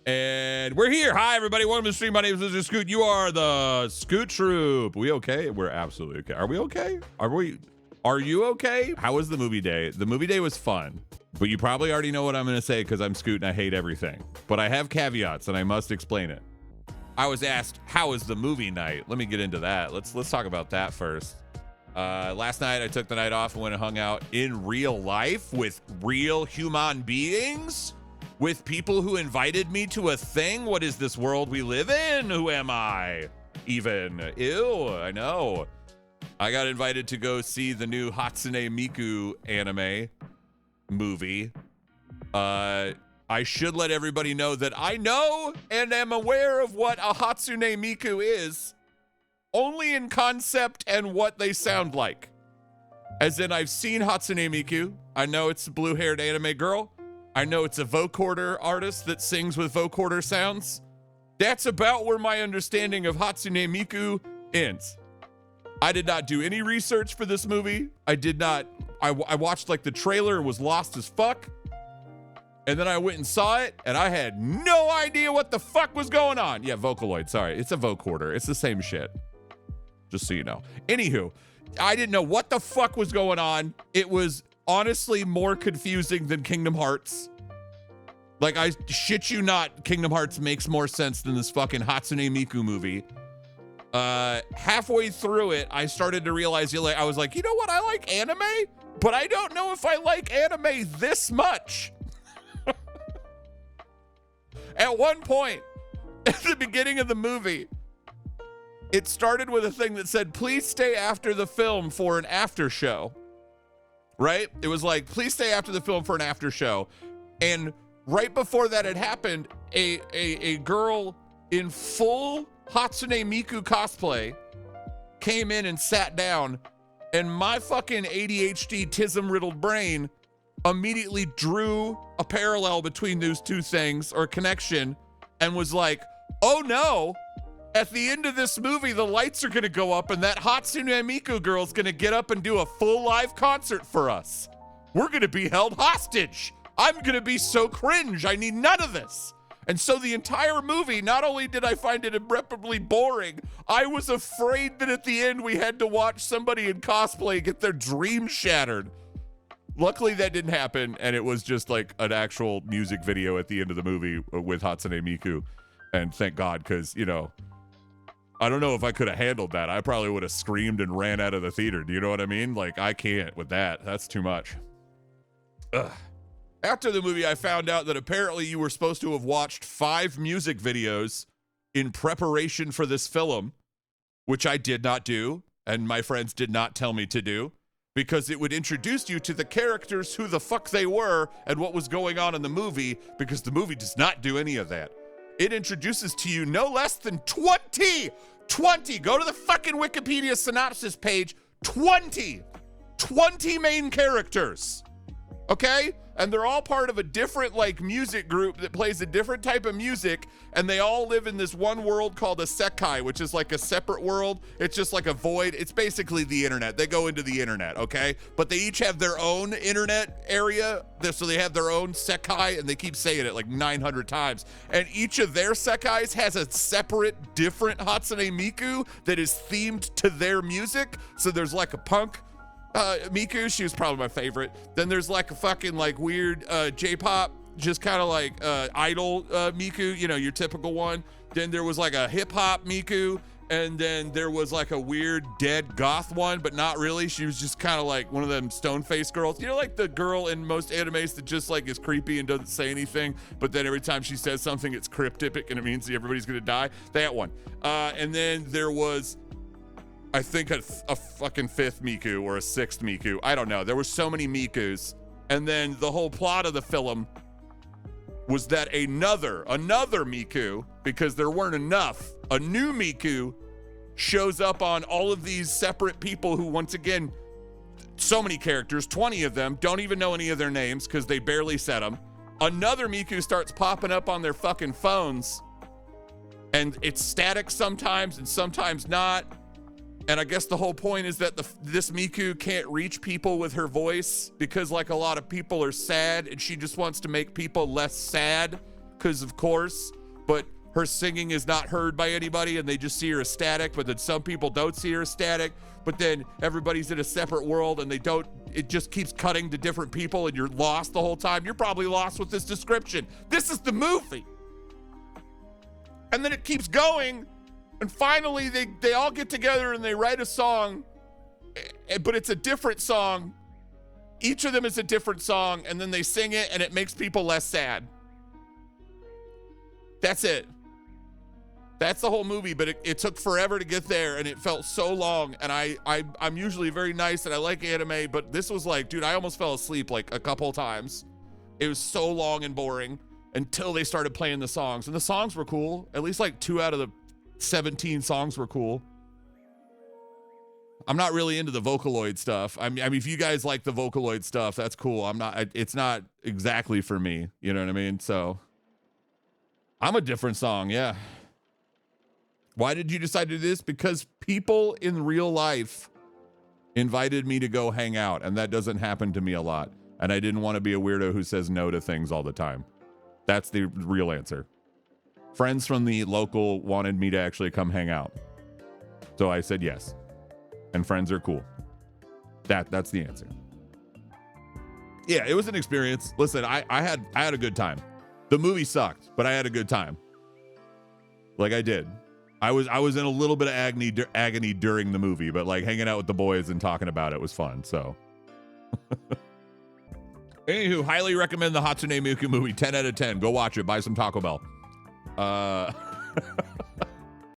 And we're here. Hi, everybody. Welcome to the stream. My name is MisterScoot. You are the Scoot Troop. We okay? We're absolutely okay. Are we okay? Are you okay? How was the movie day? The movie day was fun, but you probably already know what I'm going to say because I'm Scoot and I hate everything. But I have caveats and I must explain it. I was asked, how was the movie night? Let me get into that. Let's talk about that first. Last night, I took the night off and went and hung out in real life with real human beings. With people who invited me to a thing. What is this world we live in? Who am I? Even. Ew, I know. I got invited to go see the new Hatsune Miku anime movie. I should let everybody know that I know and am aware of what a Hatsune Miku is. Only in concept and what they sound like. As in, I've seen Hatsune Miku. I know it's a blue-haired anime girl. I know it's a vocoder artist that sings with vocoder sounds. That's about where my understanding of Hatsune Miku ends. I did not do any research for this movie. I watched like the trailer and was lost as fuck. And then I went and saw it and I had no idea what the fuck was going on. Yeah, Vocaloid, sorry. It's a vocoder. It's the same shit. Just so you know. Anywho, I didn't know what the fuck was going on. It was honestly more confusing than Kingdom Hearts. Like, I shit you not, Kingdom Hearts makes more sense than this fucking Hatsune Miku movie. Halfway through it, I started to realize, I was like, you know what? I like anime, but I don't know if I like anime this much. At one point, at the beginning of the movie, it started with a thing that said, please stay after the film for an after show. Right? It was like, please stay after the film for an after show. And right before that had happened, a girl in full Hatsune Miku cosplay came in and sat down, and my fucking ADHD tism-riddled brain immediately drew a parallel between those two things, or a connection, and was like, oh no, at the end of this movie, the lights are gonna go up and that Hatsune Miku girl's gonna get up and do a full live concert for us. We're gonna be held hostage. I'm gonna be so cringe. I need none of this. And so the entire movie, not only did I find it irreparably boring, I was afraid that at the end we had to watch somebody in cosplay get their dreams shattered. Luckily that didn't happen, and it was just like an actual music video at the end of the movie with Hatsune Miku. And thank God, because, you know, I don't know if I could have handled that. I probably would have screamed and ran out of the theater. Do you know what I mean? Like, I can't with that. That's too much. Ugh. After the movie, I found out that apparently you were supposed to have watched 5 music videos in preparation for this film, which I did not do, and my friends did not tell me to do, because it would introduce you to the characters, who the fuck they were, and what was going on in the movie, because the movie does not do any of that. It introduces to you no less than 20, go to the fucking Wikipedia synopsis page, 20 main characters, okay? And they're all part of a different, like, music group that plays a different type of music, and they all live in this one world called a Sekai, which is like a separate world. It's just like a void. It's basically the internet. They go into the internet, okay? But they each have their own internet area, so they have their own Sekai, and they keep saying it like 900 times. And each of their Sekais has a separate, different Hatsune Miku that is themed to their music. So there's like a punk Miku, she was probably my favorite. Then there's like a fucking like weird J-pop, just kind of like idol Miku, you know, your typical one. Then there was like a hip-hop Miku, and then there was like a weird dead goth one, but not really. She was just kind of like one of them stone-faced girls. You know, like the girl in most animes that just like is creepy and doesn't say anything, but then every time she says something, it's cryptic and it means everybody's gonna die. That one. And then there was, I think, a fucking 5th Miku or a 6th Miku. I don't know. There were so many Mikus. And then the whole plot of the film was that another Miku, because there weren't enough, a new Miku shows up on all of these separate people who, once again, so many characters, 20 of them, don't even know any of their names because they barely said them. Another Miku starts popping up on their fucking phones, and it's static sometimes and sometimes not. And I guess the whole point is that this Miku can't reach people with her voice because, like, a lot of people are sad, and she just wants to make people less sad because of course, but her singing is not heard by anybody and they just see her as static, but then some people don't see her as static, but then everybody's in a separate world and it just keeps cutting to different people and you're lost the whole time. You're probably lost with this description. This is the movie. And then it keeps going, and finally they all get together and they write a song, but it's a different song. Each of them is a different song, and then they sing it and it makes people less sad. That's it. That's the whole movie, but it took forever to get there, and it felt so long. And I'm usually very nice, and I like anime, but this was like, dude, I almost fell asleep like a couple of times. It was so long and boring until they started playing the songs, and the songs were cool. At least like 2 out of the 17 songs were cool. I'm not really into the Vocaloid stuff. I mean, if you guys like the Vocaloid stuff, that's cool. It's not exactly for me. You know what I mean? So I'm a different song. Yeah. Why did you decide to do this? Because people in real life invited me to go hang out, and that doesn't happen to me a lot. And I didn't want to be a weirdo who says no to things all the time. That's the real answer. Friends from the local wanted me to actually come hang out. So I said yes. And friends are cool. That's the answer. Yeah, it was an experience. Listen, I had a good time. The movie sucked, but I had a good time. Like I did. I was in a little bit of agony during the movie, but like hanging out with the boys and talking about it was fun. So, anywho, highly recommend the Hatsune Miku movie. 10 out of 10. Go watch it. Buy some Taco Bell.